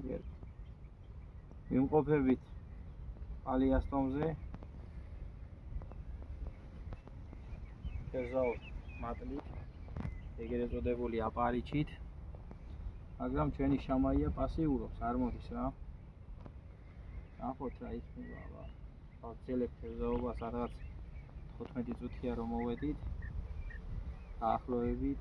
აგერ ვიმყოფებით პალიასტომზე თევზაო მატლით ეგრეთ წოდებული აპარიჩით მაგრამ ჩვენი შამაია პასიურობს არ მოდის რა ნახოთ რა იქნება აბა ვაგრძელებთ თევზაობას რაღაც 15 წუთია რომ მოვედით დაახლოებით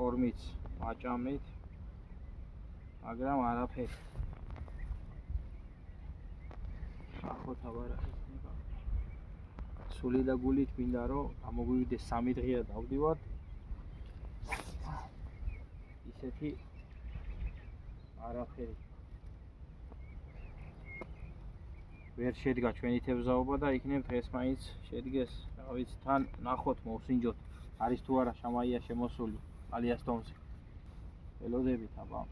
ორმიც ვაჭამეთ მაგრამ არაფერი ნახოთ აბა რა იქნება სული და გულით მინდა რომ გამოგვივიდეს 3 დღეა დავდივართ ისეთი არაფერი ვერ შედგა ჩვენი თევზაობა და იქნებ დღეს მაინც შედგეს რა ვიცი თან ნახოთ მოვსინჯოთ არის თუ არა შამაია შემოსული პალიასტომზე ელოდებით აბა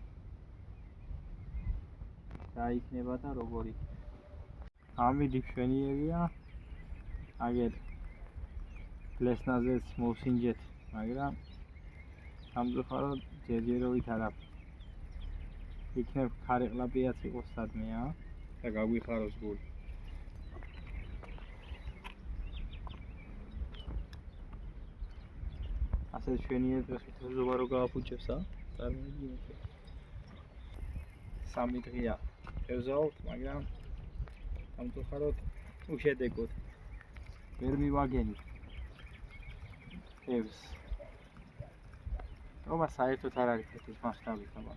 რა იქნება და როგორი ამიდი მშვენიერია აგერ ლესნაზეც მოვსინჯეთ მაგრამ სამწუხაროდ ჯერჯერობით არაფერი იქნებ ქარეყლაპიაც იყოს სადმე და გაგვიხაროს გული ასე მშვენიერ დღეს თევზობა რო გააფუჭებს წარმოვიდგინეთ 3 დღეა თევზაობთ მაგრამ სამწუხაროდ უშედეგოდ ვერ მივაგენით თევზს ობა საერთოდ არ არის ეს მასშტაბით აბა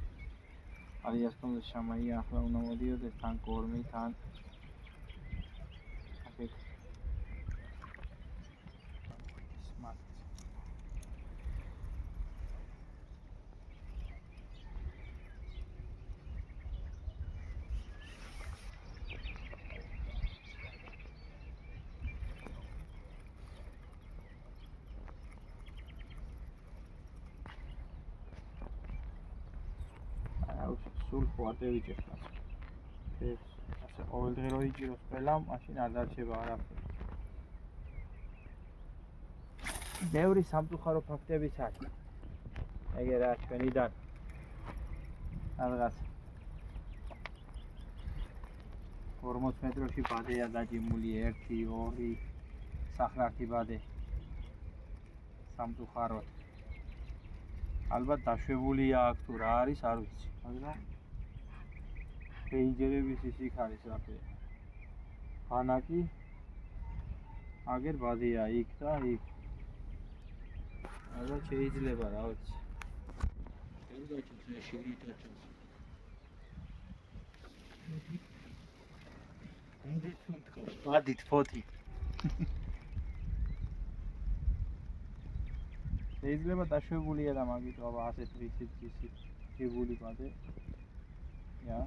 პალიასტომზე შამაია ახლა უნდა მოდიოდეს თან კორმი თან აქეთ სმარტ სულ ხვატევიჭერს ეს ასე ყოველ დღე რო იჭიროს ყველა მაშინ არ დარჩება არაფერი ბევრი სამწუხარო ფაქტებიც არის ეგ რა ჩვენიდან რაღაც 40 მეტრში ბადეა დაჭიმული 1 2 სახრართი ბადე სამწუხაროდ ალბათ დაშვებულია აქ თუ რა არის არ ვიცი მაგრამ რეინჯერების ის იქ არის რაფერი ანაკი აგერ ბადეა იქ და იქ ალბათ შეიძლება რა ვიცი შევდაჭოთ ეს შევიდაჭოთ ვადით ფოთი შეიძლება დაშვებულია და მაგით აბა ასეთ ვიცით შეგული ბადე რა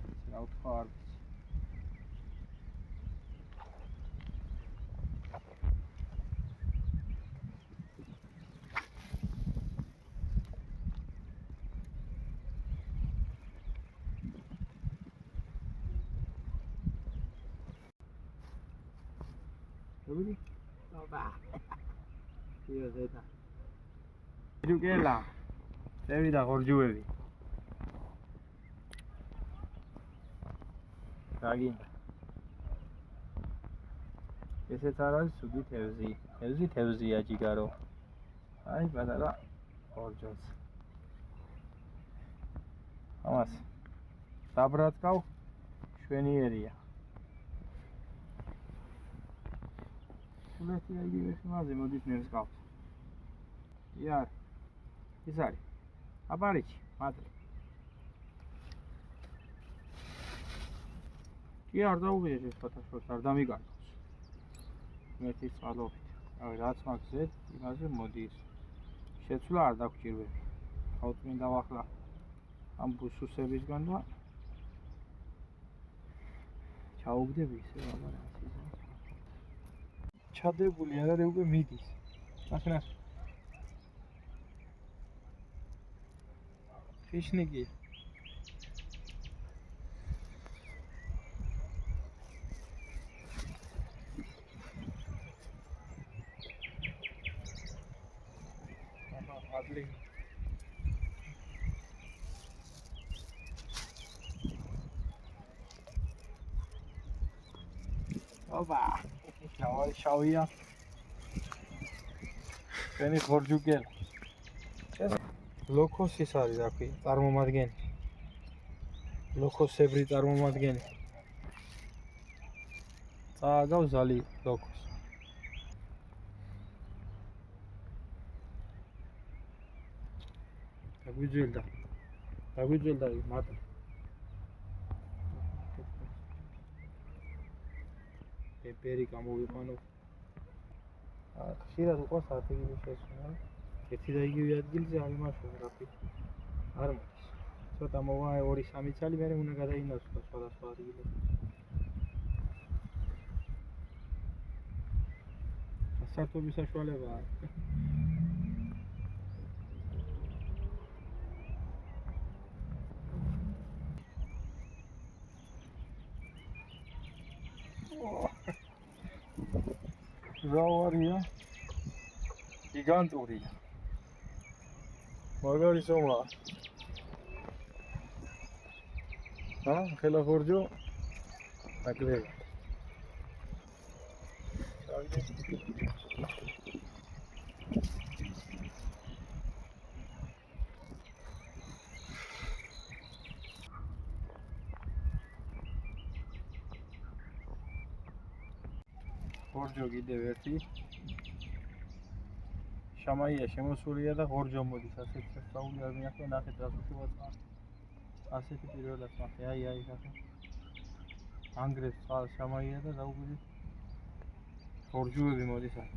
ვთქვა არ ვიცი Really? No va. Tío zeta. Iruκელა. წევი და ხორჯუები. გაგინდა. ესეც არ არის სუგი თევზი. თევზია ჯიგარო. აი პატარა ხორჯოც. ამას დაბრატკავ შვენიერია. Let's see if we can get this out. Yeah, this is a barrage. Madre. Here are the ways for the Damigan. Let it follow. That's what said. Imagine modis. Shetsular doctor. Out in the Wakla. I'm Busu service ganda. Chow the visa. ჩადებული არა უკვე მიდის. ახლა ფიშნიგი. აბლი. ოპა შავია ჩვენი ხორჯუკელი ეს ლოქოსის არის რა ქვია წარმომადგენელი ლოქოსებრი წარმომადგენელი წააგავს ზალი ლოქოს დაგვიძველდა მატა პეპერი გამოვიყვანო ხშირად უყვარს არტიგილის შესვენა ერთი და იგივე ადგილზე არ იმაშვა რა ქვია არ მოდის ცოტა მოვა 2-3 წელი მერე უნდა გადაინაცვლა სხვადასხვა ადგილებში გასართობის საშუალებაა რავარია გიგანტურია მაგარი სომა ხელა ხორჯო აკლევა ხორჯო კიდევ ერთი შამაია შემოსულია და ხორჯო მოდის ასეთ სასწაული არ მინახე ნახეთ რა სიტუაცია ასეთი პირველად მახე აი ხახე ანგრევს წყალს შამაია და დაუგვიდი ხორჯოები მოდის აქ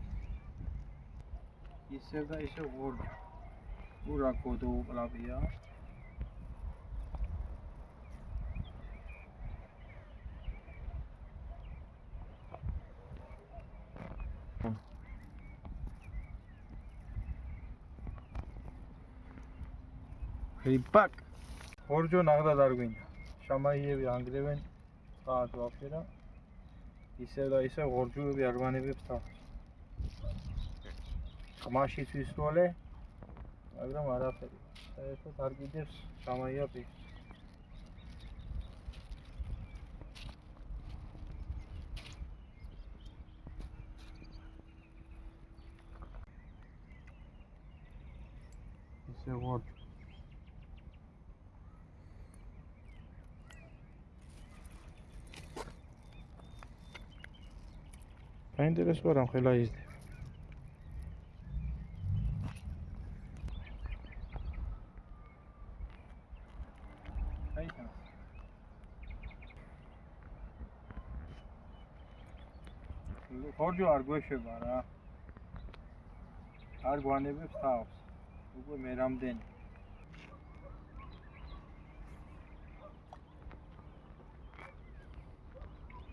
ისევ და ისევ ხორჯო ურა კოდო უკლავია რიპაკ ხორჯო ნახდა არ გვინდა შამაიები ანგრევენ წყალს ვაფშე და ისევ და ისევ ხორჯოები არგვანებებს თავს ხმაშიც ვისროლე მაგრამ არაფერი საერთოდ არ კიდევს შამაია პირს ისევ ხორჯო საინტერესოა რამ ხელა იზრდება ხორჯო არ გვეშება რა არ გვანებებს თავს უკვე მე რამდენი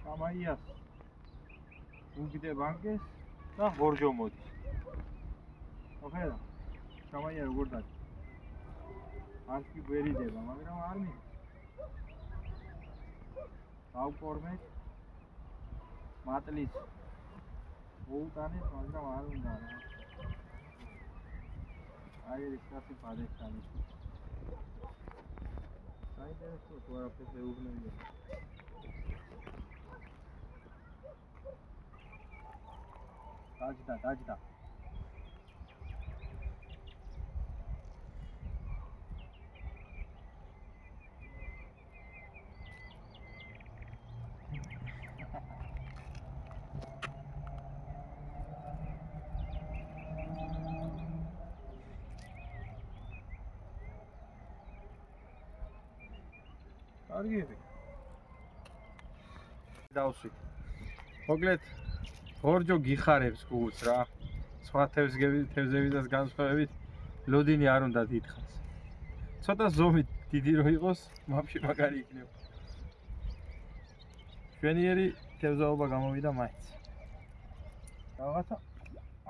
შამაიას უგდე ბანკეს და ხორჯო მოდის ოხედა შამაია როგორ დაჭი არ კი გვერიდება მაგრამ არ მიდის დავკორმეთ მატლის მოუტანეთ მაგრამ არ უნდა რა აი ეს კაცი პადეშანი საინტერესო თუ არაფერს ეუბნებია დაჯდა კარგია დავსვით მოკლედ ხორჯო გიხარებს გულს რა სხვა თევზებიდან განსხვავებით ლოდინი არ უნდა დიდხანს ცოტა ზომით დიდი რო იყოს მაფში მაგარი იქნება ჩვენიერი თევზაობა გამოვიდა მაინც რაღაცა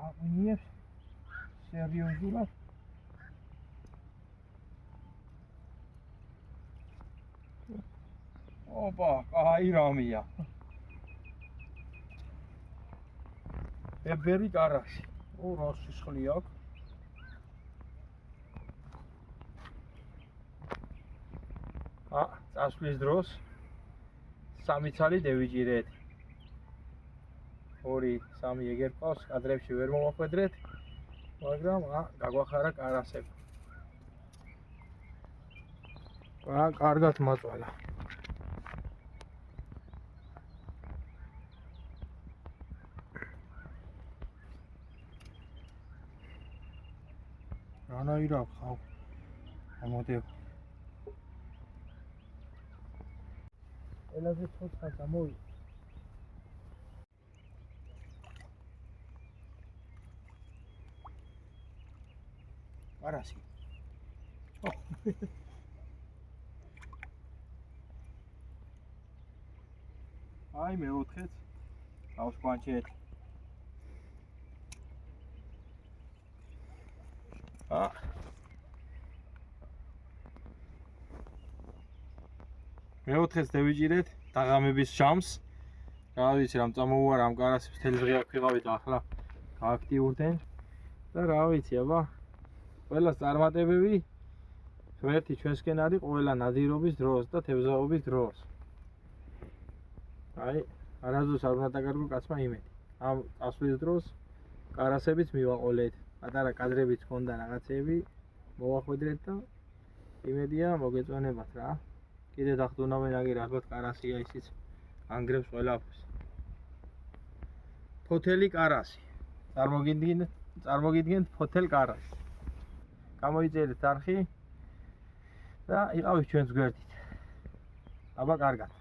აღვინიებს სერიოზულად ოპა აი რამია პეპერი კარაში რა სისხლი აქვს წასვლის დროს 3 ცალი დევიჭირეთ 2-3 ეგერ ყავს, კადრებში ვერ მომახვედრეთ, მაგრამ გაგვახარა კარასები. კარგად მოწვალა. რანაირად ხავ? ამოდებ. ელაზე ცოცხალ გამოი. კარასი. აი მეოთხეცავს კვანჩეთ. მეოთხეც დევიჭირეთ დაღამების შამს. რა ვიცი რამ წამოუარა ამ კარასებს თელი დღე აქ ვიყავით ახლა გააქტიურდნენ და რა ვიცი აბა ყველას წარმატებები ღმერთი ჩვენსკენ არის ყველა ნადირობის დროს და თევზაობის დროს. აი არასდროს არ უნდა დაკარგო კაცმა იმედი. ამ წასვლის დროს კარასებიც მივაყოლეთ. პატარა კადრებიც ჰქონდა რაღაცები მოვახვედრეთ და იმედია მოგეწონებათ რა. კიდე დახტუნავენ აგერ ალბათ კარასია ისიც ანგრევს ყველაფერს. ფოთელი კარასი. წარმოგიდგენთ ფოთელ კარასი. გამოიწერეთ არხი და იყავით ჩვენს გვერდით. აბა კარგად.